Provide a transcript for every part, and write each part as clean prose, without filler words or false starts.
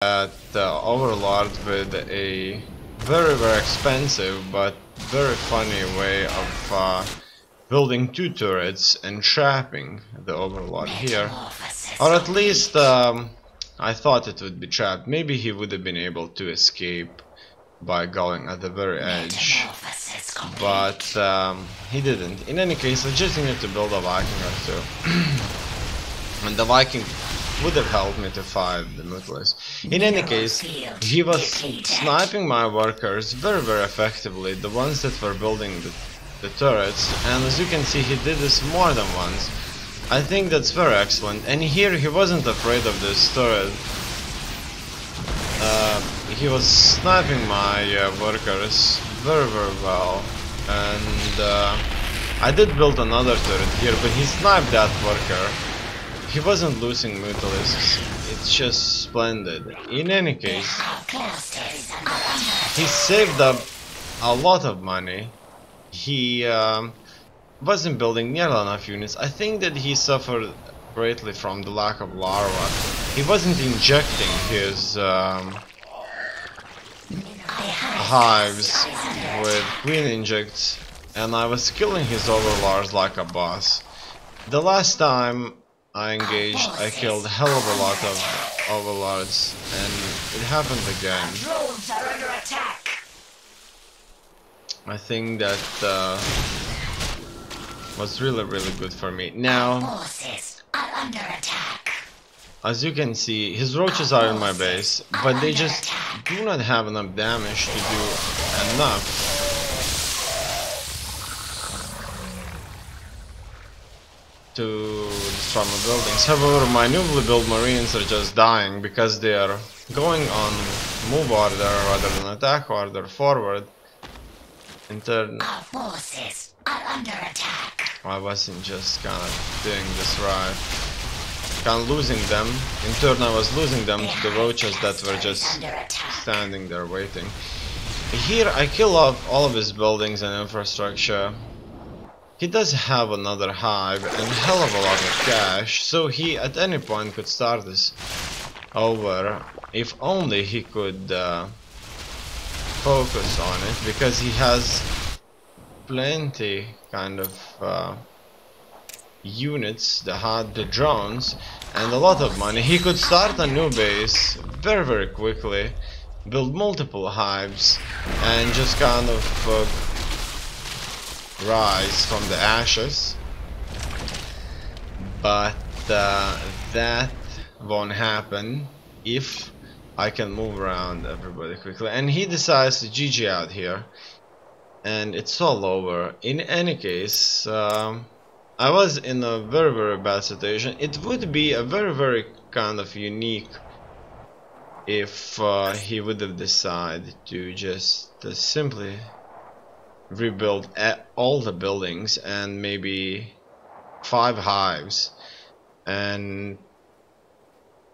Overlord with a very expensive but very funny way of building two turrets and trapping the Overlord here. Or at least I thought it would be trapped. Maybe he would have been able to escape by going at the very edge, but he didn't. In any case, I just needed to build a Viking or two. And the Viking would have helped me to fight the Nautilus. In any case, he was sniping my workers very effectively, the ones that were building the turrets, and as you can see, he did this more than once. I think that's very excellent, and here he wasn't afraid of this turret. He was sniping my workers very well, and I did build another turret here, but he sniped that worker. He wasn't losing Nautilus. It's just splendid. In any case, he saved up a lot of money. He wasn't building nearly enough units. I think that he suffered greatly from the lack of larva. He wasn't injecting his hives with queen injects, and I was killing his overlords like a boss. The last time I engaged, I killed a hell of a lot of overlords, and it happened again. Drones are under attack. I think that was really good for me. Now, Forces are under attack. as you can see, his roaches are in my base, but they just do not have enough damage to do enough to destroy my buildings. However, my newly built marines are just dying because they are going on move order rather than attack order forward. In turn, Our forces are under attack. I wasn't just kind of doing this right. Kind of losing them. In turn, I was losing them to the roaches that were just standing there waiting. Here, I kill off all of his buildings and infrastructure. He does have another hive and a hell of a lot of cash, so he at any point could start this over if only he could focus on it, because he has plenty kind of units, the drones, and a lot of money. He could start a new base very quickly, build multiple hives, and just kind of rise from the ashes. But that won't happen if I can move around everybody quickly. And he decides to GG out here, and it's all over. In any case, I was in a very bad situation. It would be a very kind of unique if he would have decided to just simply rebuild all the buildings and maybe 5 hives, and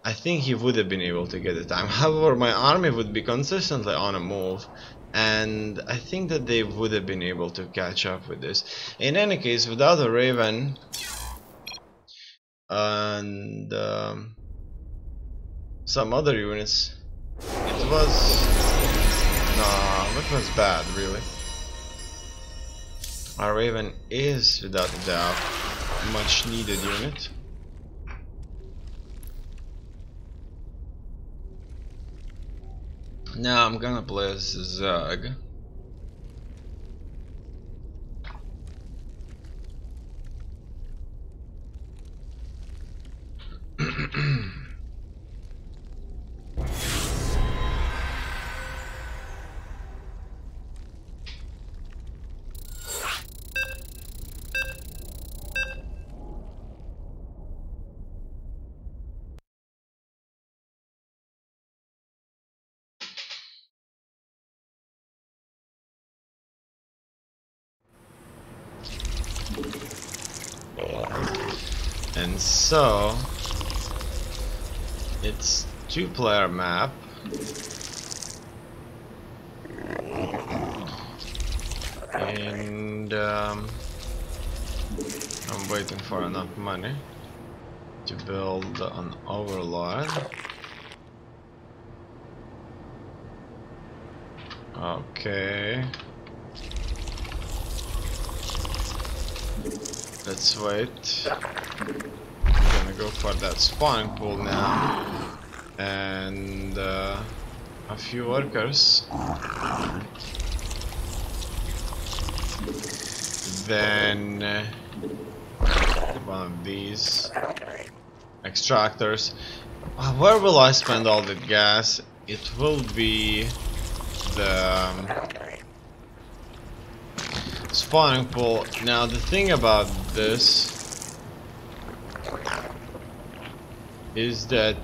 I think he would have been able to get the time. However, my army would be consistently on a move, and I think that they would have been able to catch up with this. In any case, without a Raven and some other units, it was bad, really. Our Raven is, without a doubt, a much needed unit. Now I'm gonna play as Zug. And so it's 2-player map, and I'm waiting for enough money to build an Overlord. Okay. Let's wait. I'm gonna go for that spawning pool now. And a few workers. Then one of these extractors. Where will I spend all the gas? It will be the spawning pool. Now the thing about this is that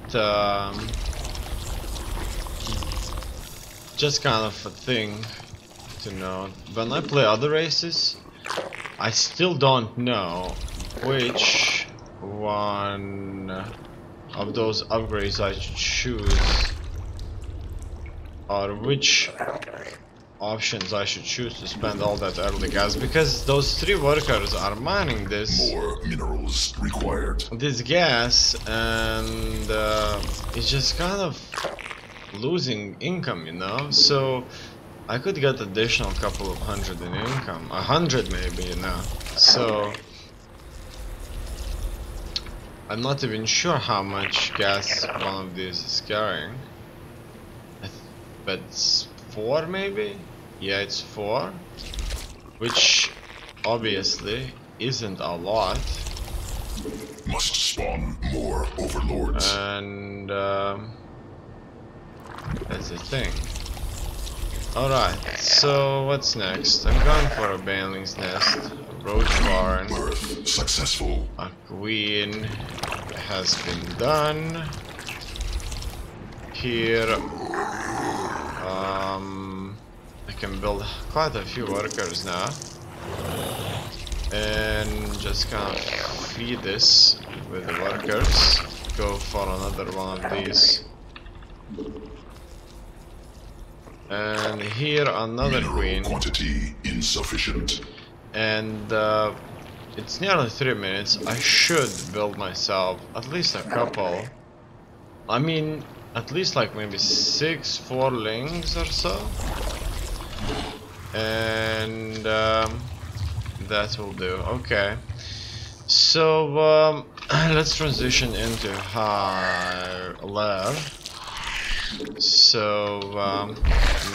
just kind of a thing to know. When I play other races, I still don't know which one of those upgrades I should choose, or which options I should choose to spend all that early gas, because those 3 workers are mining this More minerals required. this gas, and it's just kind of losing income, you know. So I could get additional couple of hundred in income, 100 maybe, you know. So I'm not even sure how much gas one of these is carrying. But it's 4 maybe? Yeah, it's 4, which obviously isn't a lot. Must spawn more overlords. And that's the thing. Alright, so what's next? I'm going for a baneling's nest, a roach barn, Birth successful. a queen has been done. Here, I can build quite a few workers now, and just kind of feed this with the workers. Go for another one of these. And here another Mineral queen, quantity insufficient. and it's nearly 3 minutes. I should build myself at least a couple. I mean, at least like maybe 6 4-lings or so, and that will do. Okay, so let's transition into high level. So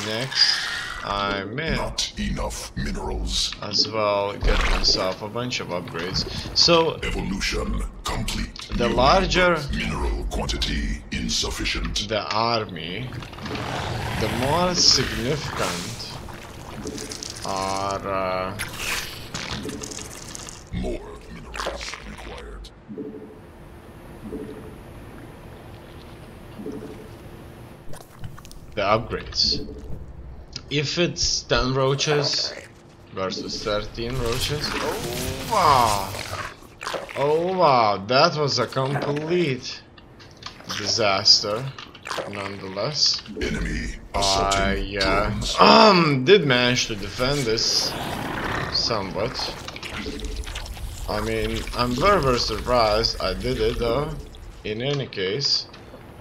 next I may Not enough minerals. as well get myself a bunch of upgrades. So Evolution complete. the larger Mineral quantity insufficient. the army, the more significant are More minerals required. the upgrades. If it's 10 roaches versus 13 roaches, oh wow, oh wow, that was a complete disaster. Nonetheless, Enemy I assaulting drones. did manage to defend this somewhat. I mean, I'm very surprised I did it though. In any case,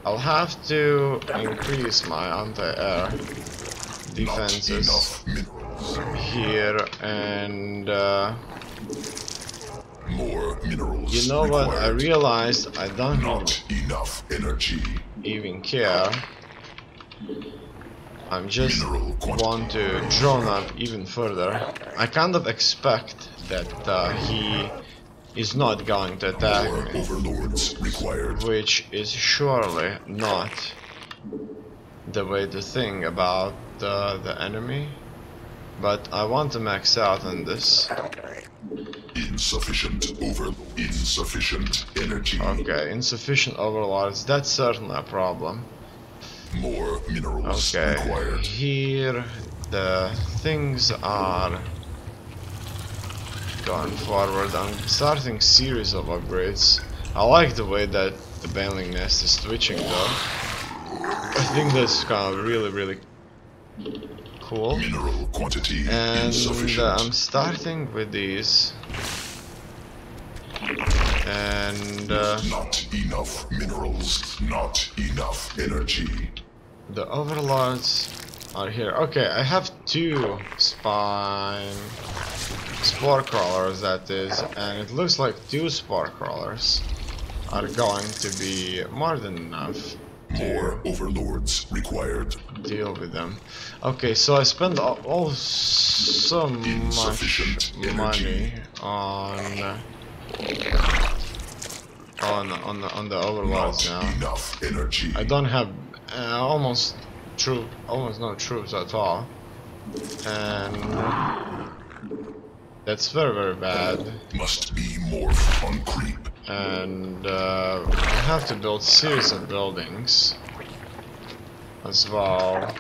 I'll have to increase my anti-air Not defenses enough minerals. here, and More minerals you know what, I required. realized I don't Not enough energy. even care. I'm just Mineral quantity. want to drone up even further. I kind of expect that he is not going to attack More me, overlords required. which is surely not the way to think about the enemy. But I want to max out on this. Insufficient insufficient energy. Okay, insufficient overlords, that's certainly a problem. More minerals Okay, required. here the things are going forward. I'm starting series of upgrades. I like the way that the baneling nest is twitching though. I think that's kind of really cool. Mineral quantity And insufficient. I'm starting with these. And Not enough minerals. Not enough energy. the overlords are here. Okay, I have 2 spore crawlers, that is, and it looks like 2 spore crawlers are going to be more than enough More overlords required. deal with them. Okay, so I spent so much Insufficient money on the overlords Not now. enough energy. I don't have almost no troops at all, and that's very bad. Must be morphed on creep. And I have to build series of buildings as well,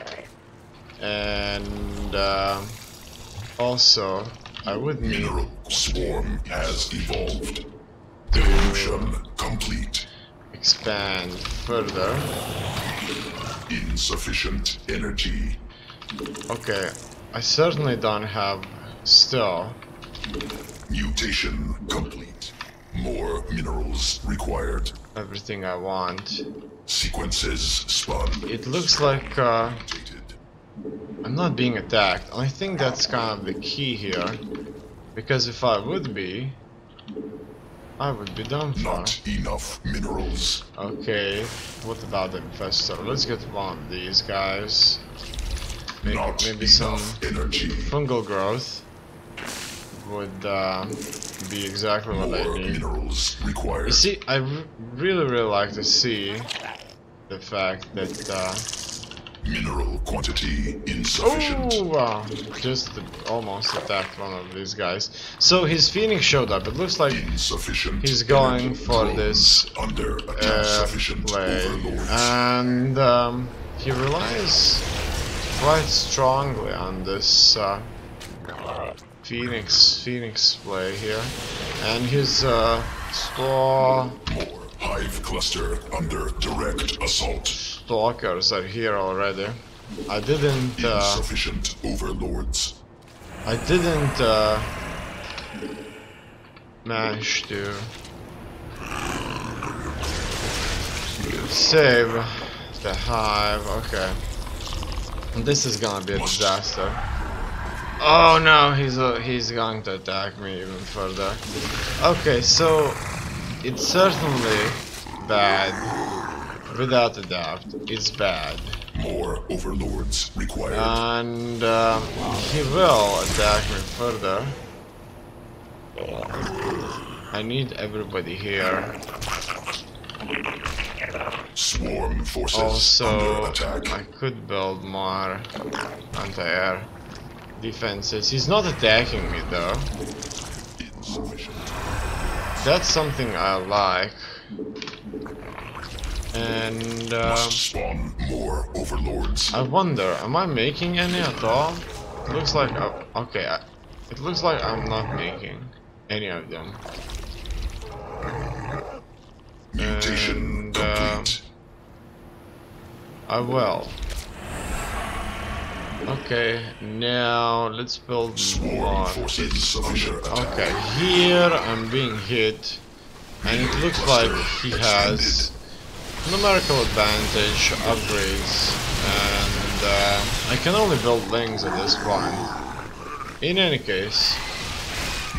and also I would need Mineral swarm has evolved. to Evolution complete. expand further. Insufficient energy. Okay, I certainly don't have still. Mutation complete. More minerals required. Everything I want. Sequences spun. It looks like Updated. I'm not being attacked. I think that's kind of the key here, because if I would be done for. Not enough minerals. Okay, what about the infestor? Let's get one of these guys. Maybe some Enough energy. fungal growth would be exactly what I More need. minerals required. You see, I really like to see the fact that Mineral quantity insufficient. just almost attacked one of these guys. So his Phoenix showed up. It looks like Insufficient. he's going energy. for Drones this under attack. Sufficient play, overlords. and he relies quite strongly on this Phoenix play here, and his More hive cluster under direct assault. stalkers are here already. I didn't Insufficient overlords. manage to save the hive. Okay, this is gonna be a disaster. Oh no, he's going to attack me even further. Okay, so it's certainly bad, without a doubt. It's bad, More overlords required. and he will attack me further. I need everybody here. Swarm forces Also, under attack. I could build more anti-air defenses. He's not attacking me though. Insufficient. That's something I like. And Must spawn more overlords. I wonder, am I making any at all? Looks like okay. It looks like I'm not making any of them. Mutation And complete. I will. Okay, now let's build Swarm more. forces sufficient attack. Okay, here I'm being hit, and it looks like he has numerical advantage, upgrades, and I can only build lings at this point. In any case,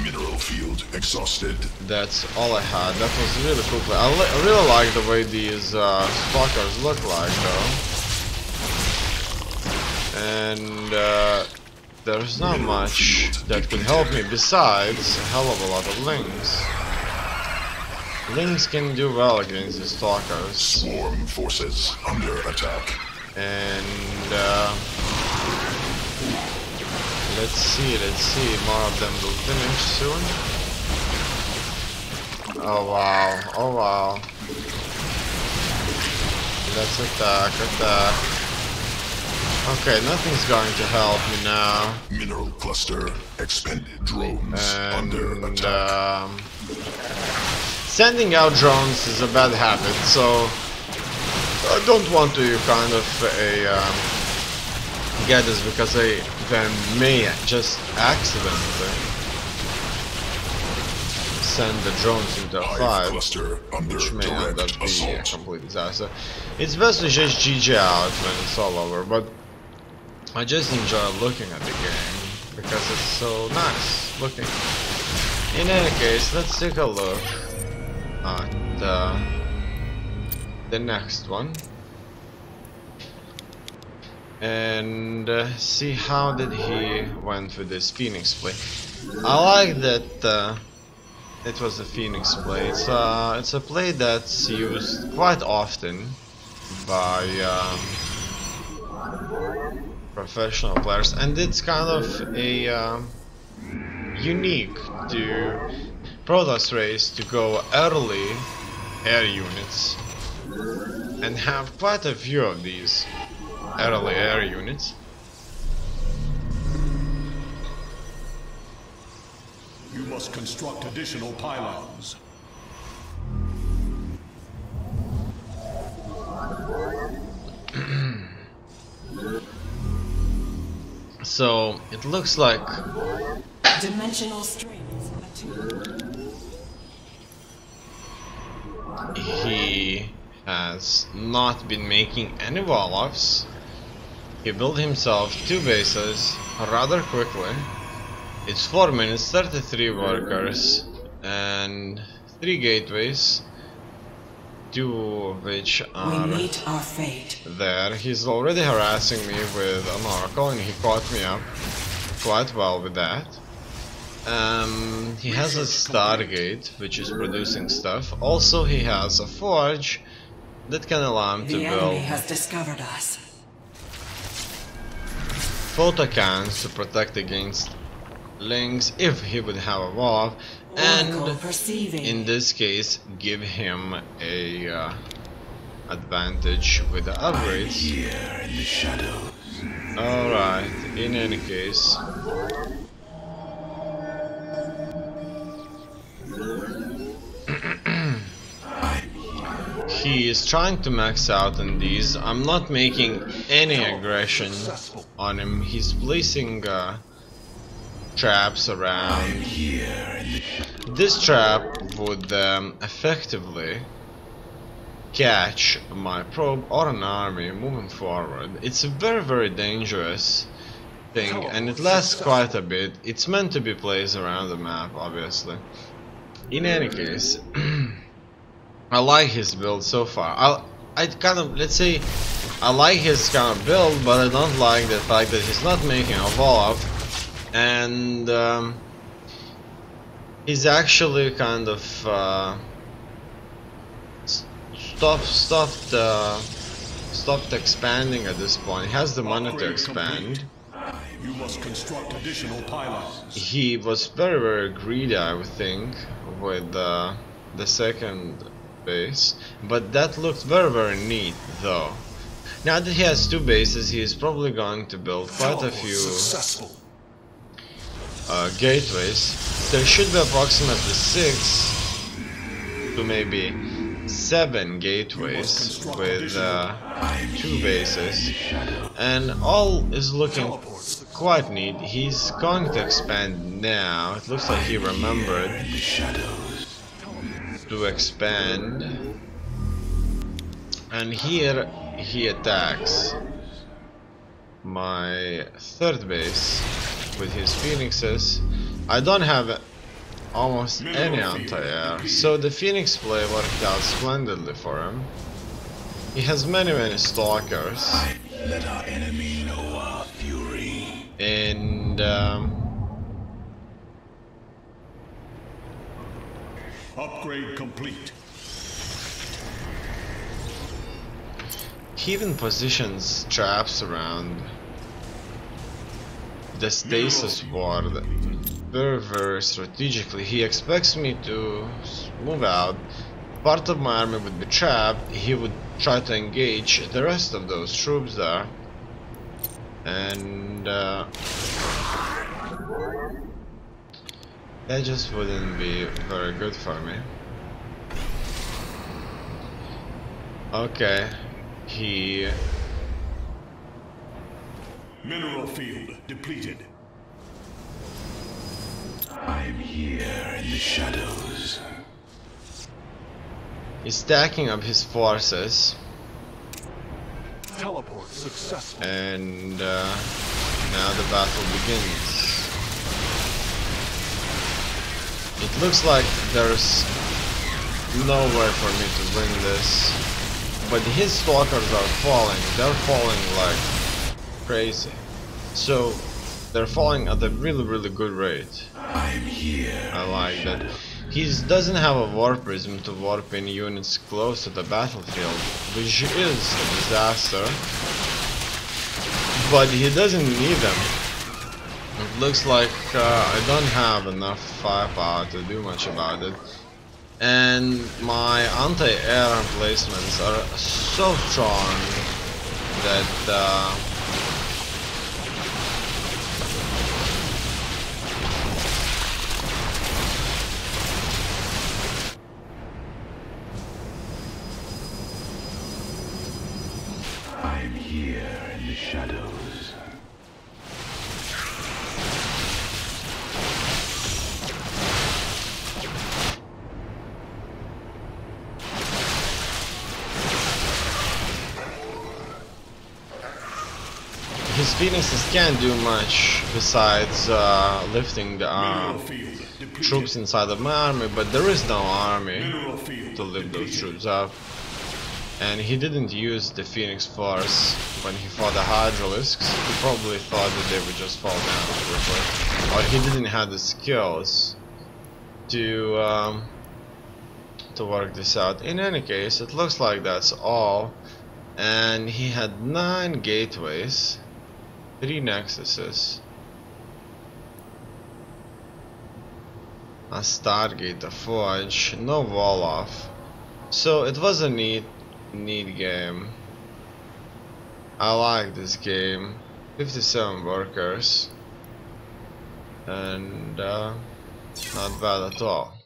Mineral field exhausted. that's all I had. That was really cool. I really like the way these stalkers look like, though. And there's not much that could help me besides a hell of a lot of lings. Lings can do well against the stalkers, Swarm forces under attack. and let's see, more of them will finish soon. Oh wow. Let's attack. Okay, nothing's going to help me now. Mineral cluster expended. Drones under And attack. sending out drones is a bad habit, so I don't want to kind of get this, because they may just accidentally send the drones into a Hive fight, cluster under which may end up direct being a assault. complete disaster. It's best to just GG out when it's all over, but I just enjoy looking at the game because it's so nice looking. In any case, let's take a look at the next one and see how did he went with this Phoenix play. I like that it was a Phoenix play. It's a play that's used quite often by professional players, and it's kind of a unique to Protoss race to go early air units and have quite a few of these early air units. You must construct additional pylons. So it looks like dimensional strength attuned. He has not been making any wall-offs. He built himself 2 bases rather quickly. It's 4 minutes, 33 workers and 3 gateways, 2 of which are We meet our fate. there. He's already harassing me with an oracle and he caught me up quite well with that. He has a Stargate which is producing stuff. Also he has a forge that can allow him to The enemy build has discovered us. photocans to protect against links if he would have a wall, Oracle and perceiving. in this case give him a advantage with the upgrades. Here in the shadows. Alright, in any case, he is trying to max out on these. I'm not making any aggression on him. He's placing traps around. This trap would effectively catch my probe or an army moving forward. It's a very dangerous thing and it lasts quite a bit. It's meant to be placed around the map, obviously. In any case, I like his build so far. I kind of, let's say, I like his kind of build, but I don't like the fact that he's not making a wall-up, and he's actually kind of stopped expanding at this point. He has the money to expand. You must construct additional pylons. He was very greedy, I would think, with the second base, but that looked very neat though. Now that he has 2 bases, he is probably going to build quite a few gateways. There should be approximately 6 to maybe 7 gateways with 2 bases, and all is looking quite neat. He's going to expand now. It looks like he remembered to expand, and here he attacks my 3rd base with his phoenixes. I don't have almost any anti-air, so the phoenix play worked out splendidly for him. He has many stalkers, Let our enemy know our fury. and Upgrade complete. he even positions traps around the stasis ward very strategically. He expects me to move out. Part of my army would be trapped. He would try to engage the rest of those troops there, and that just wouldn't be very good for me. Okay, he Mineral field depleted. I'm here in the shadows. is stacking up his forces. Teleport successful. And now the battle begins. It looks like there's no way for me to win this, but his stalkers are falling. They're falling like crazy. So they're falling at a really good rate. I'm here. I like that. He doesn't have a warp prism to warp in units close to the battlefield, which is a disaster. But he doesn't need them. It looks like I don't have enough firepower to do much about it. And my anti-air emplacements are so strong that I'm here in the shadows. his Phoenixes can't do much besides lifting the Mineral field depleted. troops inside of my army, but there is no army Mineral field to lift those depleted. troops up. And he didn't use the Phoenix Force when he fought the Hydralisks. He probably thought that they would just fall down quickly. Or he didn't have the skills to work this out. In any case, it looks like that's all. And he had 9 gateways, 3 nexuses, a Stargate, a Forge, no wall off. So it was a neat game. I like this game. 57 workers, and not bad at all.